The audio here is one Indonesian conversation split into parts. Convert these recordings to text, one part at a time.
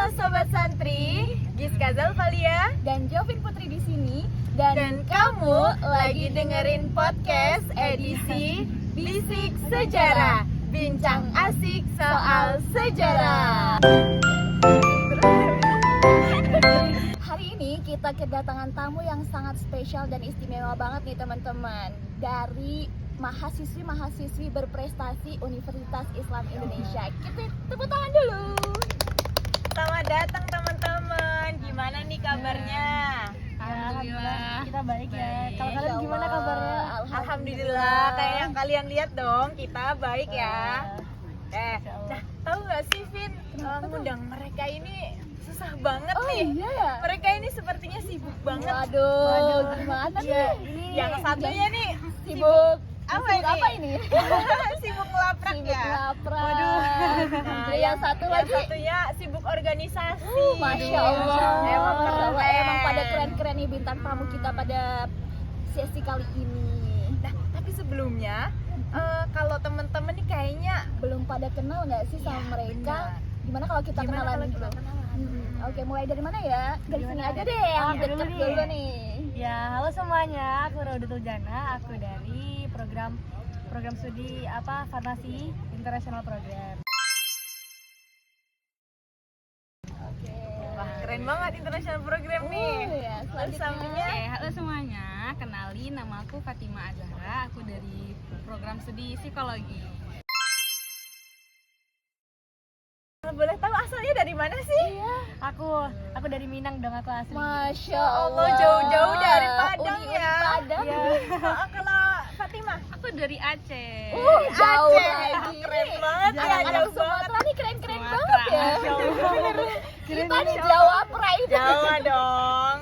Sobat Santri, Giska Zalfalia dan Jovin Putri di sini dan kamu lagi dengerin podcast edisi Bisik Sejarah, bincang asik soal sejarah. Hari ini kita kedatangan tamu yang sangat spesial dan istimewa banget nih teman-teman, dari mahasiswi berprestasi Universitas Islam Indonesia. Kita tepuk tangan dulu. Selamat datang teman-teman. Gimana nih kabarnya? Alhamdulillah kita baik ya. Kalau kalian Insya gimana Allah. kabarnya? Alhamdulillah, kayak yang kalian lihat dong, kita baik ya. Insya Allah. Nah, tahu nggak sih Vin, ngundang mereka ini susah banget Oh nih. iya ya. Mereka ini sepertinya sibuk banget. Waduh, gimana Iya. nih? Yang satunya nih sibuk apa ini? sibuk laprak Sibuk ya. laprak. Waduh. Nah, yang satu yang lagi. satunya sibuk organisasi. Masya Allah. Emang keren. Emang pada keren-keren nih bintang tamu kita pada sesi kali ini. Nah, tapi sebelumnya kalau temen-temen nih kayaknya Belum pada kenal nggak sih sama Ya, mereka? benar. Gimana kalau kita Gimana kenalan kalau dulu? kita kenalan? Oke, mulai dari mana ya? Dari Gimana? sini aja deh, yang Aku deket dulu nih. dulu nih. Ya, halo semuanya. Aku Raudatul Jannah. Aku dari program studi farmasi international program. Oke. wah, keren banget international program nih. Ya, Terus selanjutnya. sampingnya Halo semuanya, kenalin nama aku Fatima Azhara, aku dari program studi psikologi. boleh tahu asalnya dari mana sih? Iya. Aku dari Minang dong, aku asli. Masya Allah, Allah. jauh-jauh dari Padang Uni ya. Ya. Padang. Kalau Fatimah Aku dari Aceh. Jauh Aceh. lagi. Keren banget ya, Anak-anak jauh banget. Sumatera nih keren-keren Sumatera. banget ya. Masya Allah. Kita nih Jawa Pra itu. Jawa dong.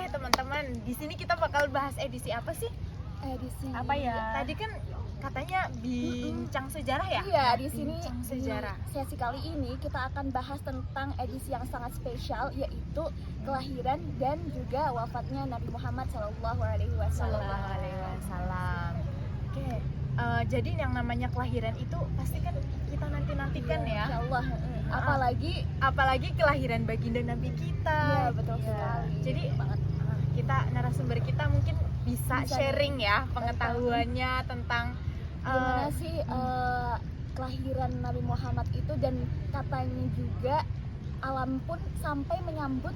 Teman-teman, di sini kita bakal bahas edisi apa sih? Edisi Apa ya? Tadi kan katanya bincang sejarah ya? Iya, di sini Bincang di sejarah. sesi kali ini kita akan bahas tentang edisi yang sangat spesial, yaitu kelahiran dan juga wafatnya Nabi Muhammad Sallallahu Alaihi Wasallam. Sallallahu alaihi wasallam. Oke, jadi yang namanya kelahiran itu pasti kan kita nantikan ya. Insya Allah. Apalagi kelahiran baginda Nabi kita. Iya, betul Iya. sekali. Jadi banget. kita narasumber kita mungkin bisa Bisa sharing ya pengetahuannya tentang Gimana sih kelahiran Nabi Muhammad itu, dan katanya juga alam pun sampai menyambut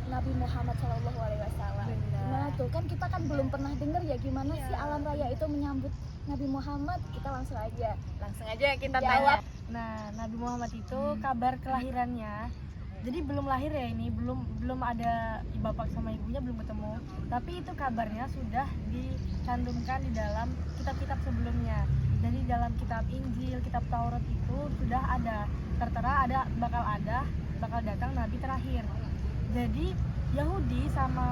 Nabi Muhammad Shallallahu Alaihi Wasallam. Benar. Nah tuh kan kita kan belum pernah dengar ya gimana Iya. sih alam raya itu menyambut Nabi Muhammad. Kita langsung aja. langsung aja kita Jawab. tanya. Nah, Nabi Muhammad itu kabar kelahirannya. Jadi belum lahir ya ini, belum ada bapak sama ibunya, belum ketemu. Tapi itu kabarnya sudah dicantumkan di dalam kitab-kitab sebelumnya. Jadi dalam kitab Injil, kitab Taurat itu sudah ada tertera bakal datang nabi terakhir. Jadi Yahudi sama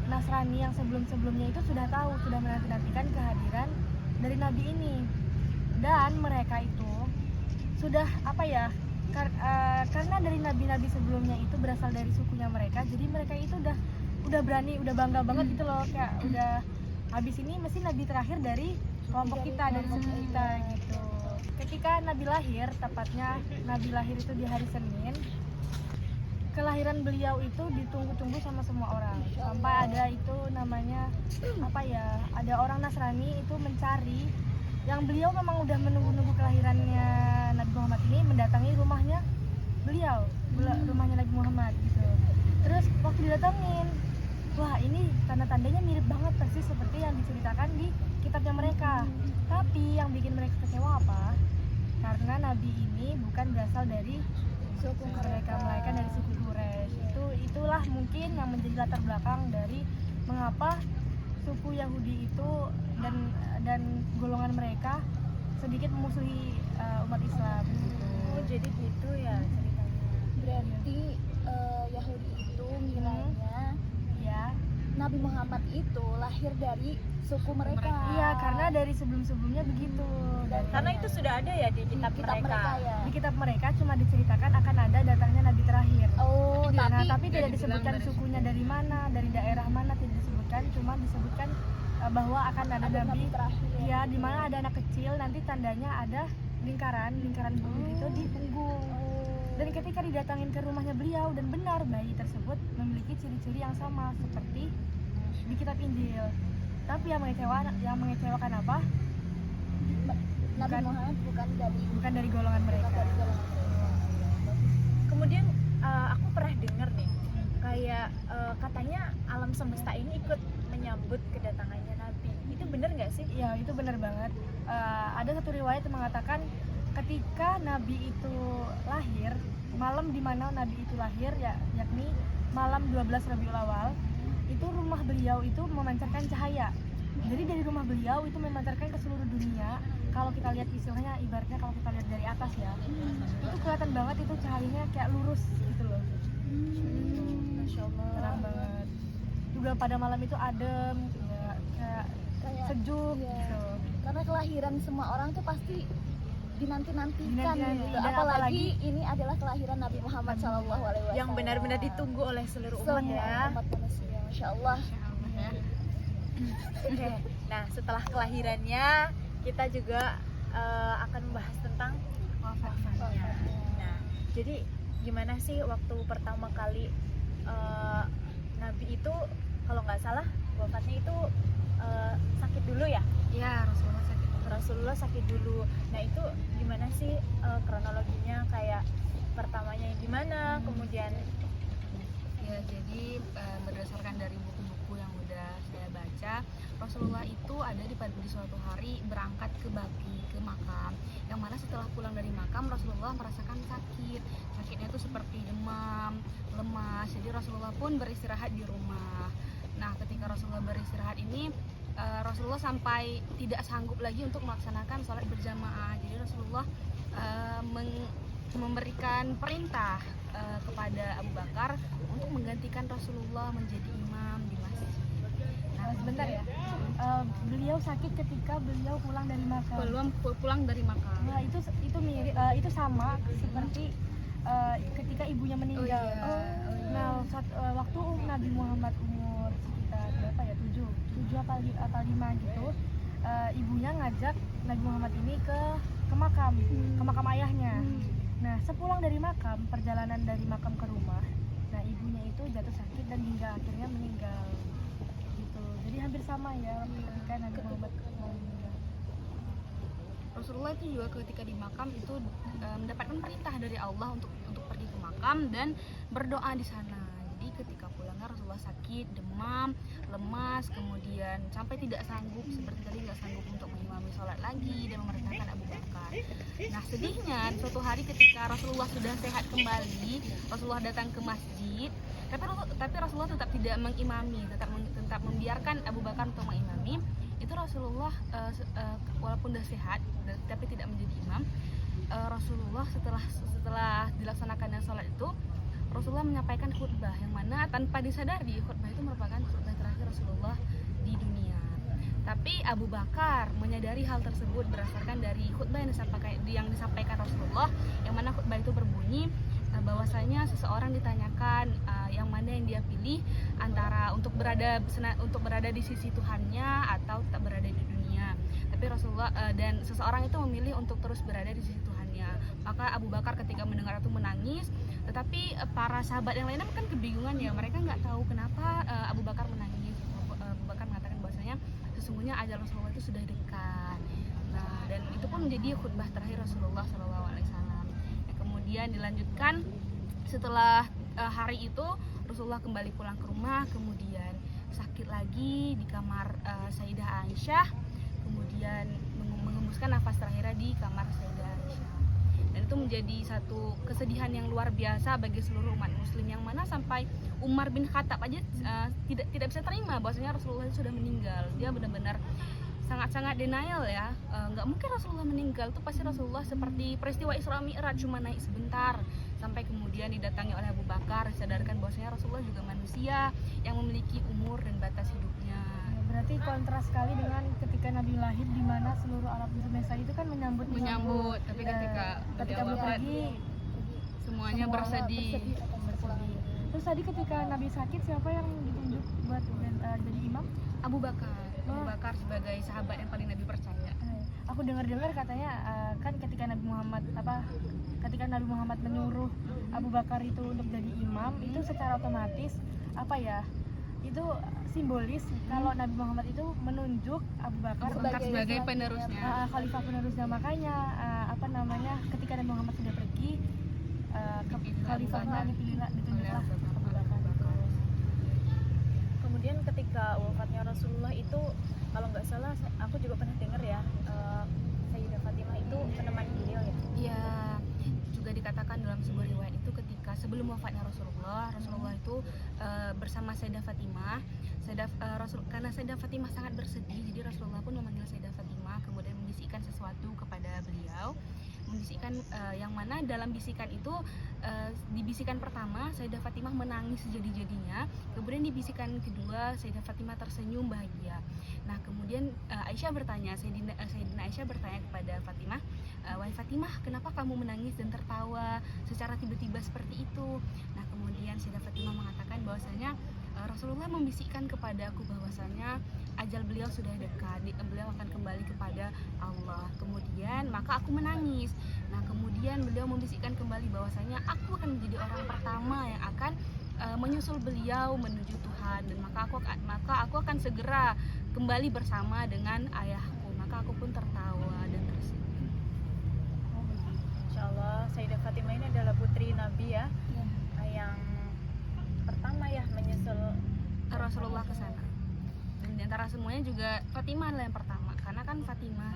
Nasrani yang sebelum-sebelumnya itu sudah tahu, sudah menanti-nantikan kehadiran dari nabi ini. Dan mereka itu sudah karena dari nabi-nabi sebelumnya itu berasal dari sukunya mereka, jadi mereka itu udah berani, udah bangga banget gitu loh, kayak udah habis ini mesti nabi terakhir dari kelompok kita, dari suku kita gitu. Ketika nabi lahir, tepatnya nabi lahir itu di hari Senin, kelahiran beliau itu ditunggu-tunggu sama semua orang, sampai ada itu namanya ada orang Nasrani itu mencari, yang beliau memang udah menunggu-nunggu kelahirannya Nabi Muhammad ini, mendatangi rumahnya rumahnya Nabi Muhammad gitu. Terus waktu didatangin, wah ini tanda-tandanya mirip banget persis seperti yang diceritakan di kitabnya mereka. Tapi yang bikin mereka kecewa apa? Karena Nabi ini bukan berasal dari Suku mereka dari suku Quraisy. Itulah mungkin yang menjadi latar belakang dari mengapa suku Yahudi itu dan golongan mereka sedikit memusuhi umat Islam gitu. Oh, jadi gitu ya ceritanya. Berarti Yahudi itu ngiranya Ya. Nabi Muhammad itu lahir dari suku mereka. Iya, karena dari sebelum-sebelumnya begitu. Karena itu sudah ada ya di kitab mereka. ya. Di kitab mereka cuma diceritakan akan ada datangnya nabi terakhir. Oh, Tapi tidak dibilang disebutkan dari sukunya dari mana, dari daerah mana, tidak disebutkan, cuma disebutkan bahwa akan ada nabi terakhir ya. ya, di mana ada anak kecil, nanti tandanya ada lingkaran bulu itu di punggung. Dan ketika didatangin ke rumahnya beliau, dan benar bayi tersebut memiliki ciri-ciri yang sama seperti di kitab Injil. Tapi yang mengecewakan apa? Nabi Bukan. Muhammad Bukan dari golongan mereka. Kemudian aku pernah dengar nih, kayak katanya alam semesta ini ikut menyambut kedatangannya Nabi. Itu bener nggak sih? Ya, itu benar banget. Ada satu riwayat yang mengatakan ketika Nabi itu lahir, malam di mana Nabi itu lahir, yakni malam 12 Rabiul Awal, itu rumah beliau itu memancarkan cahaya. Jadi dari rumah beliau itu memancarkan ke seluruh dunia. Kalau kita lihat istilahnya, ibaratnya kalau kita lihat dari atas ya, itu kelihatan banget itu cahayanya kayak lurus gitu loh. Masya Allah. Terang banget. Juga pada malam itu adem, ya, kayak sejuk Iya. gitu. Karena kelahiran semua orang tuh pasti dinanti-nantikan Dinanti-nanti. gitu. Dan Apalagi apalagi ini adalah kelahiran Nabi Muhammad SAW Yang benar-benar ditunggu oleh seluruh umat semua ya. umat manusia. Masya Allah. Oke. Nah, setelah kelahirannya kita juga akan membahas tentang wafatnya. Nah, jadi gimana sih waktu pertama kali Nabi itu, kalau nggak salah wafatnya itu sakit dulu ya? Ya, Rasulullah sakit dulu. Nah, itu gimana sih kronologinya, kayak pertamanya gimana, kemudian Ya, jadi berdasarkan dari buku-buku yang udah saya baca, Rasulullah itu ada di suatu hari berangkat ke Baqi, ke makam. Yang mana setelah pulang dari makam, Rasulullah merasakan sakit. Sakitnya itu seperti demam, lemas. Jadi Rasulullah pun beristirahat di rumah. Nah, ketika Rasulullah beristirahat ini, Rasulullah sampai tidak sanggup lagi untuk melaksanakan sholat berjamaah. Jadi Rasulullah memberikan perintah kepada Abu Bakar untuk menggantikan Rasulullah menjadi imam di masjid. Nah, Sebentar ya. Beliau sakit ketika beliau pulang dari makam. belum pulang dari makam. Nah, itu mirip, itu sama seperti ketika ibunya meninggal. Oh, iya. Nah, waktu Nabi Muhammad umur sekitar berapa ya, 7 atau 5 gitu, ibunya ngajak Nabi Muhammad ini ke makam ayahnya. Nah, sepulang dari makam, perjalanan dari makam ke rumah, nah ibunya itu jatuh sakit dan hingga akhirnya meninggal gitu. Jadi hampir sama ya ketika Nabi Muhammad mau meninggal. Rasulullah itu juga ketika di makam itu mendapatkan perintah dari Allah untuk pergi ke makam dan berdoa di sana. Jadi ketika pulangnya Rasulullah sakit, demam, lemas, kemudian sampai tidak sanggup, seperti tadi tidak sanggup untuk mengimami sholat lagi dan memerintahkan Abu Bakar. Nah, sedihnya suatu hari ketika Rasulullah sudah sehat kembali, Rasulullah datang ke masjid, tapi Rasulullah tetap tidak mengimami, tetap membiarkan Abu Bakar untuk mengimami. Itu Rasulullah walaupun sudah sehat tapi tidak menjadi imam, Rasulullah setelah dilaksanakannya sholat itu, Rasulullah menyampaikan khutbah yang mana tanpa disadari khutbah itu merupakan khutbah terakhir Rasulullah di dunia. Tapi Abu Bakar menyadari hal tersebut berdasarkan dari khutbah yang disampaikan Rasulullah, yang mana khutbah itu berbunyi bahwasanya seseorang ditanyakan yang mana yang dia pilih antara untuk berada di sisi Tuhannya atau tak berada di dunia. Tapi Rasulullah dan seseorang itu memilih untuk terus berada di sisi Tuhannya. Maka Abu Bakar ketika mendengar itu menangis. Tetapi para sahabat yang lainnya kan kebingungan ya, mereka nggak tahu kenapa Abu Bakar menangis. Abu Bakar mengatakan bahwasanya sesungguhnya ajal Rasulullah itu sudah dekat. Nah, dan itu pun menjadi khutbah terakhir Rasulullah SAW. Kemudian dilanjutkan setelah hari itu Rasulullah kembali pulang ke rumah, kemudian sakit lagi di kamar Sayyidah Aisyah, kemudian mengembuskan nafas terakhirnya di kamar Sayyidah Aisyah. Dan itu menjadi satu kesedihan yang luar biasa bagi seluruh umat muslim, yang mana sampai Umar bin Khattab aja tidak bisa terima bahwasanya Rasulullah itu sudah meninggal. Dia benar-benar sangat-sangat denial ya, nggak mungkin Rasulullah meninggal, itu pasti Rasulullah seperti peristiwa Isra Mi'raj cuma naik sebentar, sampai kemudian didatangi oleh Abu Bakar, disadarkan bahwasanya Rasulullah juga manusia yang memiliki umur dan batas hidupnya. Berarti kontras sekali dengan ketika Nabi lahir, di mana seluruh alam semesta itu kan menyambut, Tapi ketika beliau wafat, pergi semuanya bersedih. bersedih. Terus tadi ketika Nabi sakit, siapa yang ditunjuk buat jadi imam? Abu Bakar sebagai sahabat yang paling Nabi percaya. Aku dengar-dengar katanya kan ketika Nabi Muhammad ketika Nabi Muhammad menyuruh Abu Bakar itu untuk jadi imam, itu secara otomatis apa ya, itu simbolis kalau Nabi Muhammad itu menunjuk Abu Bakar sebagai penerusnya. khalifah penerusnya. Makanya apa namanya, ketika Nabi Muhammad sudah pergi, khalifahnya ditunjuklah Abu Bakar. Kemudian ketika wafatnya Rasulullah itu, kalau nggak salah aku juga pernah dengar ya, Sayyidah Fatimah itu menemani beliau ya. Ya, juga dikatakan dalam sebuah riwayat itu ketika sebelum wafatnya Rasulullah itu bersama Sayyidah Fatimah. Karena Sayyidah Fatimah sangat bersedih, jadi Rasulullah pun memanggil Sayyidah Fatimah, kemudian membisikkan sesuatu kepada beliau. Membisikkan yang mana dalam bisikan itu, di bisikan pertama Sayyidah Fatimah menangis sejadi-jadinya, kemudian di bisikan kedua Sayyidah Fatimah tersenyum bahagia. Nah, kemudian Aisyah bertanya, Sayyidina Aisyah bertanya kepada Fatimah, wahai Fatimah, kenapa kamu menangis dan tertawa secara tiba-tiba seperti itu? Nah, kemudian Sayyidah Fatimah mengatakan bahwasanya Rasulullah membisikkan kepadaku bahwasanya ajal beliau sudah dekat, beliau akan kembali kepada Allah. Kemudian maka aku menangis. Nah, kemudian beliau membisikkan kembali bahwasanya aku akan menjadi orang pertama yang akan menyusul beliau menuju Tuhan, dan maka aku akan segera kembali bersama dengan ayahku. Maka aku pun tertawa dan tersenyum. Insya Allah Sayyidah Fatimah ini adalah putri Nabi ya, Ya. yang pertama ya menyusul Rasulullah ke sana. Dan di antara semuanya juga Fatimah adalah yang pertama, karena kan Fatimah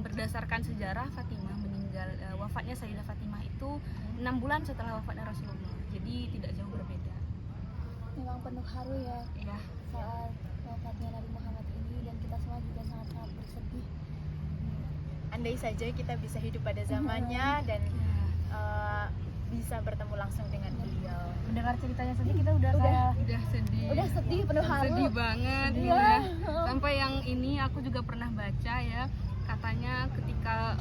berdasarkan sejarah Fatimah meninggal, wafatnya Sayyidah Fatimah itu 6 bulan setelah wafatnya Rasulullah. Jadi tidak jauh berbeda. Memang penuh haru ya Ya. saat wafatnya Nabi Muhammad ini, dan kita semua juga sangat-sangat bersedih. Andai saja kita bisa hidup pada zamannya dan bisa bertemu langsung dengan beliau. Mendengar ceritanya saja kita udah Udah sedih. Udah sedih, penuh haru. Sedih banget Sedih. ya. Sampai yang ini aku juga pernah baca ya, katanya ketika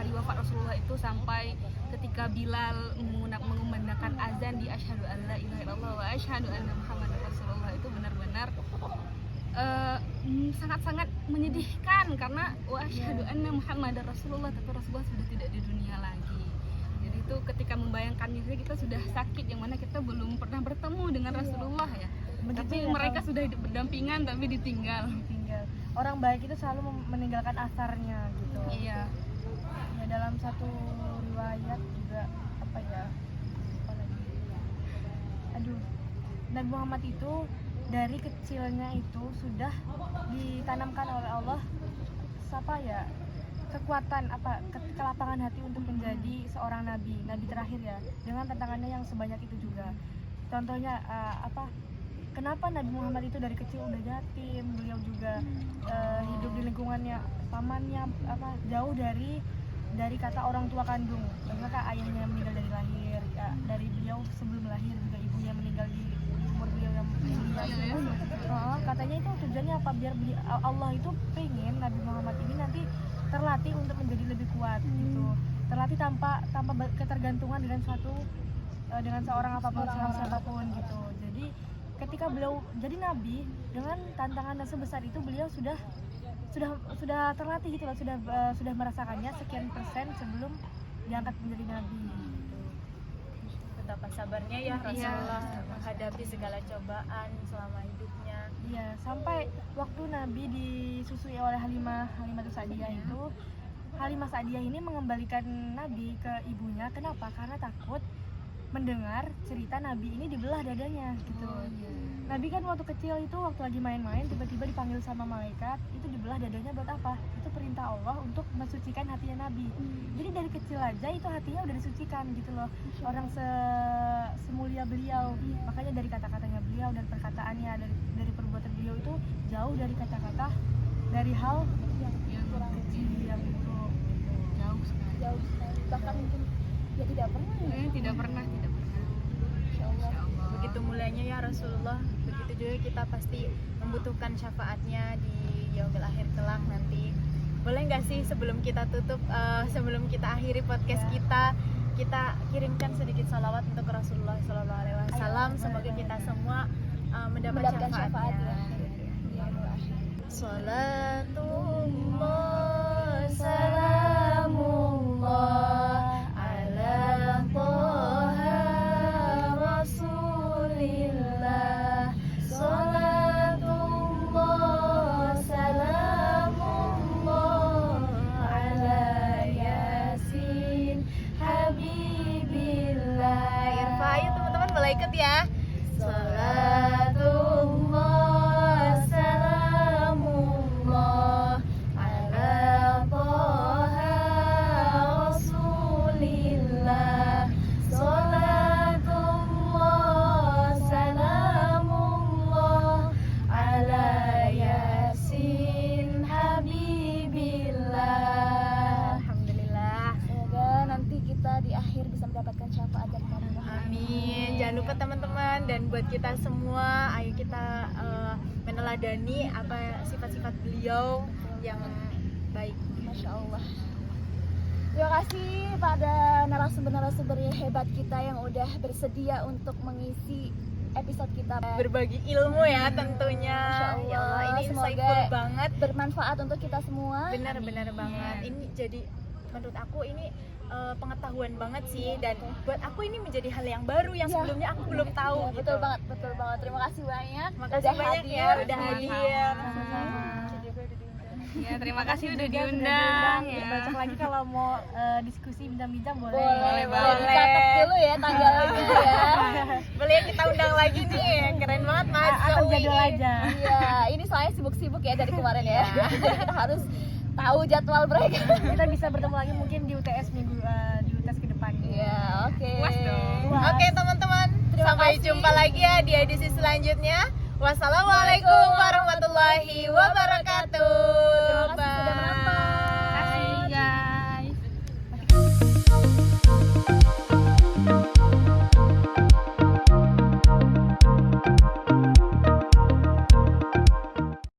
hari wafat Rasulullah itu, sampai ketika Bilal mengumandangkan azan di asyhadu an la ilaha illallah wa asyhadu anna muhammadar rasulullah, itu benar-benar sangat-sangat menyedihkan, karena wa asyhadu anna muhammadar rasulullah, tapi Rasulullah sudah tidak di dunia lagi. Jadi itu ketika membayangkannya kita sudah sakit, yang mana kita belum pernah bertemu dengan Rasulullah ya. Begitu Tapi ya, mereka sudah hidup berdampingan tapi ditinggal. tinggal. Orang baik itu selalu meninggalkan asarnya gitu. Iya. Ya, dalam satu riwayat juga apa lagi? Aduh, Nabi Muhammad itu dari kecilnya itu sudah ditanamkan oleh Allah kekuatan kelapangan hati untuk menjadi seorang nabi terakhir ya, dengan tantangannya yang sebanyak itu juga. Contohnya kenapa Nabi Muhammad itu dari kecil udah yatim, beliau juga hidup di lingkungannya pamannya jauh dari kata orang tua kandung. Maka ayahnya meninggal dari lahir, ya, dari beliau sebelum lahir juga ibunya meninggal di umur beliau yang katanya itu tujuannya apa, biar Allah itu pengen Nabi Muhammad ini nanti terlatih untuk menjadi lebih kuat gitu, terlatih tanpa ketergantungan dengan seorang apapun, siapapun gitu. Jadi ketika beliau jadi nabi dengan tantangan yang sebesar itu, beliau sudah terlatih gitu loh, sudah merasakannya sekian persen sebelum diangkat menjadi nabi. Betapa sabarnya ya Rasulullah menghadapi segala cobaan selama hidupnya. Iya, sampai waktu Nabi disusui oleh Halimah Sa'diyah itu, Halimah Sa'diyah ini mengembalikan Nabi ke ibunya. Kenapa? Karena takut mendengar cerita Nabi ini dibelah dadanya gitu. Nabi kan waktu kecil itu, waktu lagi main-main, tiba-tiba dipanggil sama malaikat, itu dibelah dadanya buat apa? Itu perintah Allah untuk mensucikan hatinya Nabi. Jadi dari kecil aja itu hatinya udah disucikan gitu loh. Orang semulia beliau, makanya dari kata-katanya beliau dan perkataannya, dari perbuatan beliau itu jauh dari kata-kata, dari hal Yang kurang kecil yang buruk gitu. jauh sekali. Bahkan mungkin ya tidak pernah ya. Tidak pernah. Insya Allah. Begitu mulianya ya Rasulullah, begitu juga kita pasti membutuhkan syafaatnya di yaumil akhir kelak nanti. Boleh nggak sih sebelum kita tutup, sebelum kita akhiri podcast kita kirimkan sedikit salawat untuk Rasulullah SAW. Semoga kita semua mendapatkan syafaatnya. Salatullah salamullah ala boleh ikut ya. Salatullah salamullah ala Toha Rasulillah. Salatullah salamullah ala Yasin Habibillah. Alhamdulillah. Semoga nanti kita di akhir bisa mendapatkan syafaat dari Nabi Muhammad. Amin. Jangan lupa teman-teman, dan buat kita semua, ayo kita meneladani apa sifat-sifat beliau yang baik. Masya Allah. Terima kasih pada narasumber-narasumber yang hebat kita yang udah bersedia untuk mengisi episode kita. Berbagi ilmu ya tentunya. Masya Allah. Ya Allah, ini Semoga insightful banget. bermanfaat untuk kita semua. Benar-benar banget. Ini jadi menurut aku ini pengetahuan banget sih, dan buat aku ini menjadi hal yang baru yang Ya. sebelumnya aku belum tahu. Ya, betul banget, betul banget. Terima kasih banyak. Makasih banyak ya udah hadir. Ya, terima kasih udah Juga diundang. Ya. Ya. Besok lagi kalau mau diskusi bincang-bincang boleh. Boleh boleh. dicatat dulu ya tanggalnya ya. Boleh kita undang lagi nih. Keren banget Mas. Atur jadwal aja. Iya, ini soalnya sibuk-sibuk ya dari kemarin ya. Jadi kita harus tahu jadwal mereka. Kita bisa bertemu lagi mungkin di UTS di UTS ke depan. Iya, oke. Puas dong. Oke teman-teman, Terima sampai kasih. jumpa lagi ya di edisi selanjutnya. Wassalamualaikum warahmatullahi wabarakatuh.